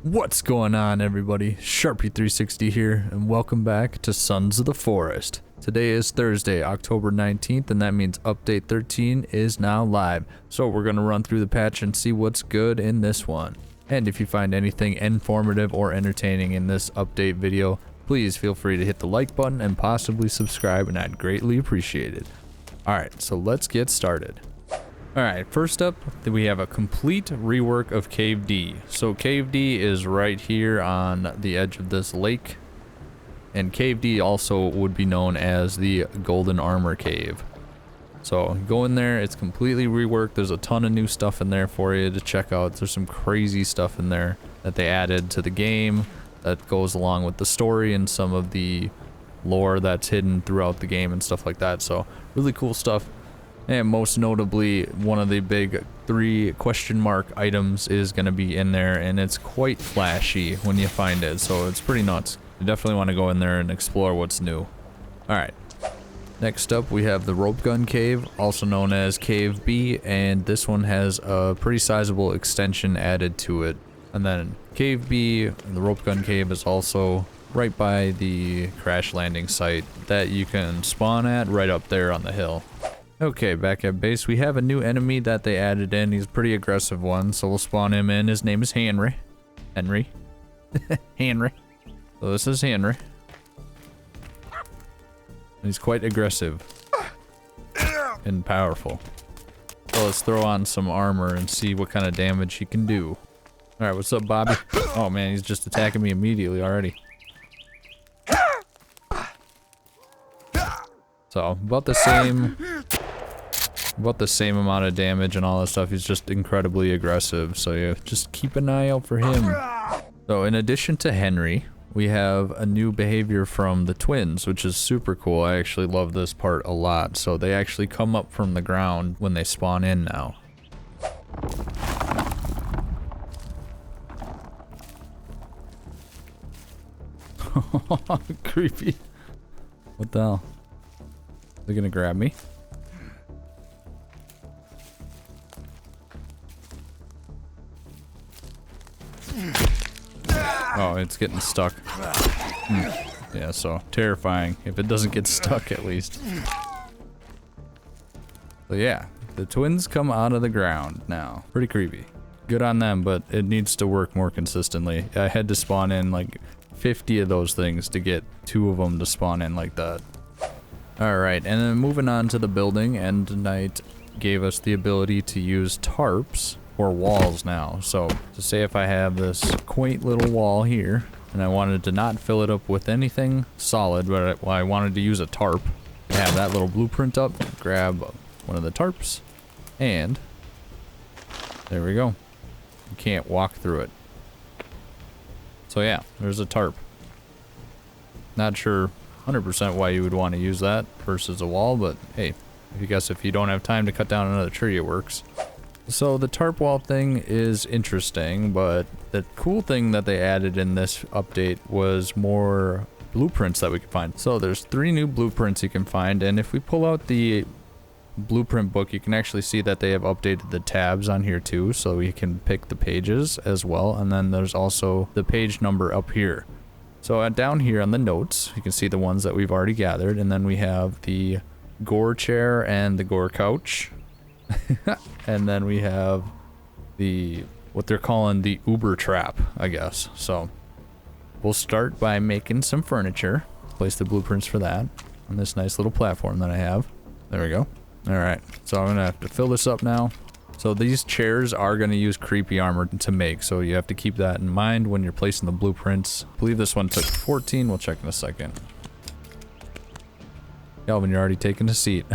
What's going on, everybody? Sharpie360 here, and welcome back to Sons of the Forest. Today is Thursday, October 19th, and that means Update 13 is now live. So we're going to run through the patch and see what's good in this one. And if you find anything informative or entertaining in this update video, please feel free to hit the like button and possibly subscribe, and I'd greatly appreciate it. Alright, so let's get started. Alright, first up, we have a complete rework of Cave D. So Cave D is right here on the edge of this lake. And Cave D also would be known as the Golden Armor Cave. So go in there, it's completely reworked. There's a ton of new stuff in there for you to check out. There's some crazy stuff in there that they added to the game that goes along with the story and some of the lore that's hidden throughout the game and stuff like that. So really cool stuff. And most notably, one of the big 3 question mark items is going to be in there, and it's quite flashy when you find it, so it's pretty nuts. You definitely want to go in there and explore what's new. Alright, next up we have the Rope Gun Cave, also known as Cave B, and this one has a pretty sizable extension added to it. And then Cave B, the Rope Gun Cave, is also right by the crash landing site that you can spawn at right up there on the hill. Okay, back at base, we have a new enemy that they added in. He's a pretty aggressive one, so we'll spawn him in. His name is Henry. Henry. So this is Henry. He's quite aggressive and powerful. So let's throw on some armor and see what kind of damage he can do. Alright, what's up, Bobby? Oh man, he's just attacking me immediately already. So, about the same amount of damage and all that stuff. He's just incredibly aggressive, so yeah, just keep an eye out for him. So in addition to Henry, we have a new behavior from the twins, which is super cool. I actually love this part a lot. So they actually come up from the ground when they spawn in now. Creepy. What the hell? They're gonna grab me. Oh, it's getting stuck. Yeah, so terrifying if it doesn't get stuck at least. So yeah, the twins come out of the ground now. Pretty creepy. Good on them, but it needs to work more consistently. I had to spawn in like 50 of those things to get 2 of them to spawn in like that. Alright, and then moving on to the building, End Night gave us the ability to use tarps or walls now. So to say if I have this quaint little wall here and I wanted to not fill it up with anything solid, but I wanted to use a tarp, I have that little blueprint up, grab one of the tarps, and there we go. You can't walk through it. So yeah, there's a tarp. Not sure 100% why you would want to use that versus a wall, but hey, if you don't have time to cut down another tree, it works. So the tarp wall thing is interesting, but the cool thing that they added in this update was more blueprints that we could find. So there's 3 new blueprints you can find, and if we pull out the blueprint book, you can actually see that they have updated the tabs on here too, so we can pick the pages as well, and then there's also the page number up here. So down here on the notes, you can see the ones that we've already gathered, and then we have the Gore chair and the Gore couch. And then we have what they're calling the Uber trap, I guess. So we'll start by making some furniture. Place the blueprints for that on this nice little platform that I have. There we go. Alright, so I'm gonna have to fill this up now. So these chairs are going to use creepy armor to make, so you have to keep that in mind when you're placing the blueprints. I believe this one took 14. We'll check in a second. Kelvin, you're already taking a seat.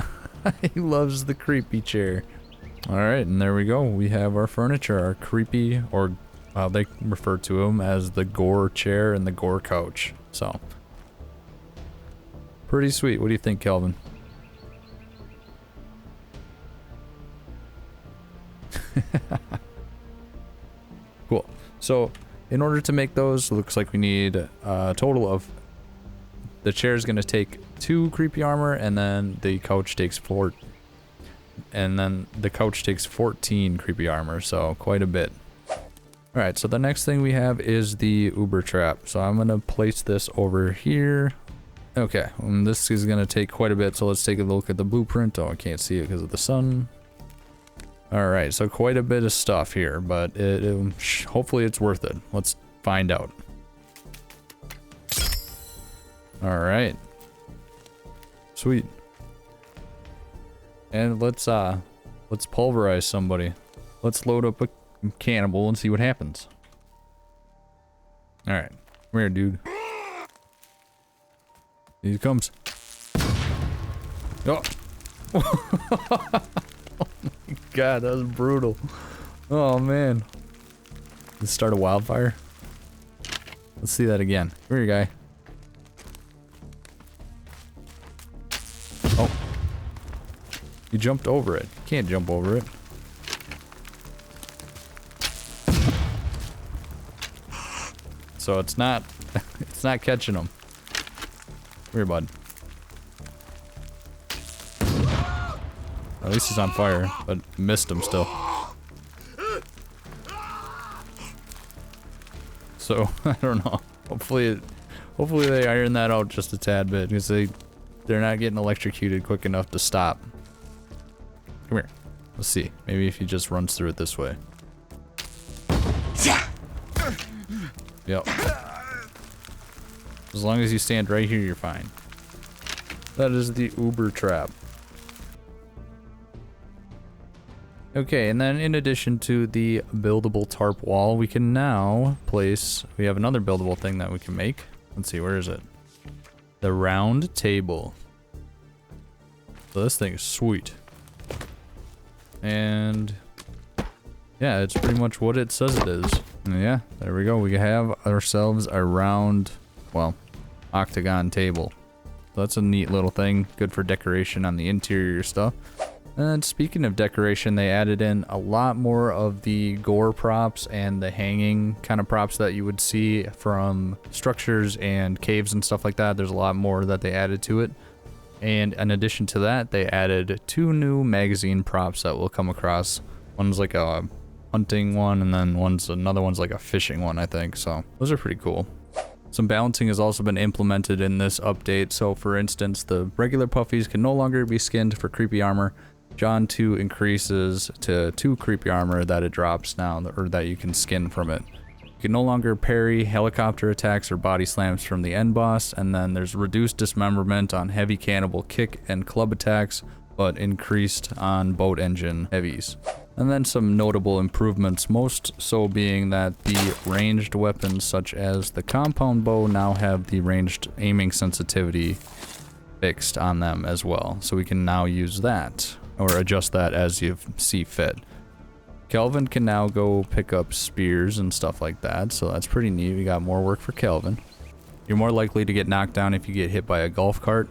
He loves the creepy chair. Alright, and there we go. We have our furniture, our creepy, or they refer to them as the Gore chair and the Gore couch. So, pretty sweet. What do you think, Kelvin? Cool. So in order to make those, looks like we need a total of, the chair is going to take 2 creepy armor, and then the couch takes 4, and then the couch takes 14 creepy armor, so quite a bit. All right, so the next thing we have is the Uber trap. So I'm gonna place this over here. Okay, this is gonna take quite a bit, so let's take a look at the blueprint. Oh, I can't see it because of the sun. All right, so quite a bit of stuff here, but hopefully it's worth it. Let's find out. All right, sweet. And let's pulverize somebody. Let's load up a cannibal and see what happens. All right, come here, dude. Here he comes. Oh. Oh my god, that was brutal. Oh man. Let's start a wildfire. Let's see that again. Come here, guy. Oh. You jumped over it. You can't jump over it. So it's not catching him. Come here, bud. At least he's on fire, but missed him still. So I don't know. Hopefully they iron that out just a tad bit, because they're not getting electrocuted quick enough to stop. Come here. Let's see. Maybe if he just runs through it this way. Yep. As long as you stand right here, you're fine. That is the Uber trap. Okay, and then in addition to the buildable tarp wall, we can now place... We have another buildable thing that we can make. Let's see, where is it? The round table. So this thing is sweet. And... yeah, it's pretty much what it says it is. And yeah, there we go. We have ourselves a round, well, octagon table. So that's a neat little thing. Good for decoration on the interior stuff. And speaking of decoration, they added in a lot more of the Gore props and the hanging kind of props that you would see from structures and caves and stuff like that. There's a lot more that they added to it. And in addition to that, they added 2 new magazine props that we'll come across. One's like a hunting one, and then another one's like a fishing one, I think. So those are pretty cool. Some balancing has also been implemented in this update. So for instance, the regular puffies can no longer be skinned for creepy armor. John 2 increases to 2 creepy armor that it drops now, or that you can skin from it. You can no longer parry helicopter attacks or body slams from the end boss, and then there's reduced dismemberment on heavy cannibal kick and club attacks, but increased on boat engine heavies. And then some notable improvements, most so being that the ranged weapons such as the compound bow now have the ranged aiming sensitivity fixed on them as well. So we can now use that, or adjust that as you see fit. Kelvin can now go pick up spears and stuff like that, so that's pretty neat. We got more work for Kelvin. You're more likely to get knocked down if you get hit by a golf cart.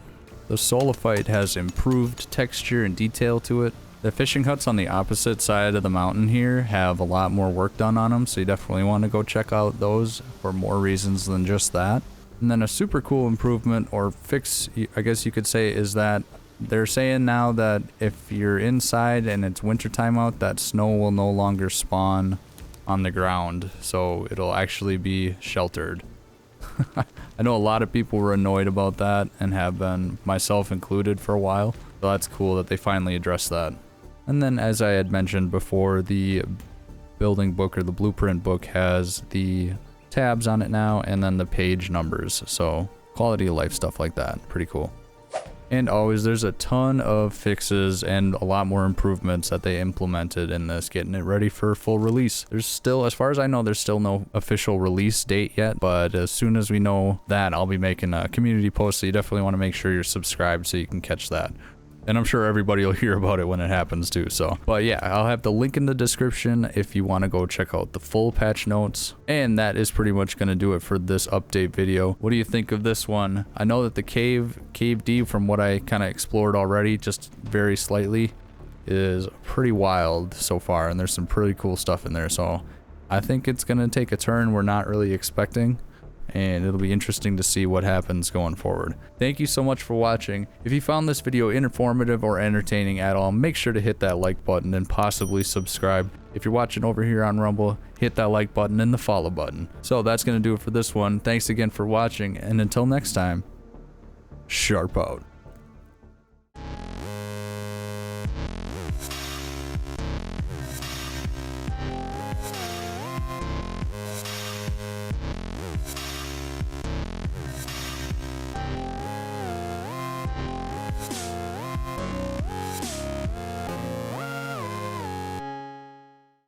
The Solophyte has improved texture and detail to it. The fishing huts on the opposite side of the mountain here have a lot more work done on them, so you definitely want to go check out those for more reasons than just that. And then a super cool improvement, or fix, I guess you could say, is that they're saying now that if you're inside and it's wintertime out, that snow will no longer spawn on the ground, so it'll actually be sheltered. I know a lot of people were annoyed about that, and have been, myself included, for a while. So that's cool that they finally addressed that. And then, as I had mentioned before, the building book, or the blueprint book, has the tabs on it now, and then the page numbers. So quality of life stuff like that. Pretty cool. And always, there's a ton of fixes and a lot more improvements that they implemented in this, getting it ready for full release. There's still, as far as I know, there's still no official release date yet, but as soon as we know that, I'll be making a community post, so you definitely want to make sure you're subscribed so you can catch that. And I'm sure everybody will hear about it when it happens too, so. But yeah, I'll have the link in the description if you want to go check out the full patch notes. And that is pretty much going to do it for this update video. What do you think of this one? I know that the cave deep, from what I kind of explored already, just very slightly, is pretty wild so far. And there's some pretty cool stuff in there, so I think it's going to take a turn we're not really expecting. and it'll be interesting to see what happens going forward. Thank you so much for watching. If you found this video informative or entertaining at all, make sure to hit that like button and possibly subscribe. If you're watching over here on Rumble, hit that like button and the follow button. So that's going to do it for this one. Thanks again for watching, and until next time, sharp out.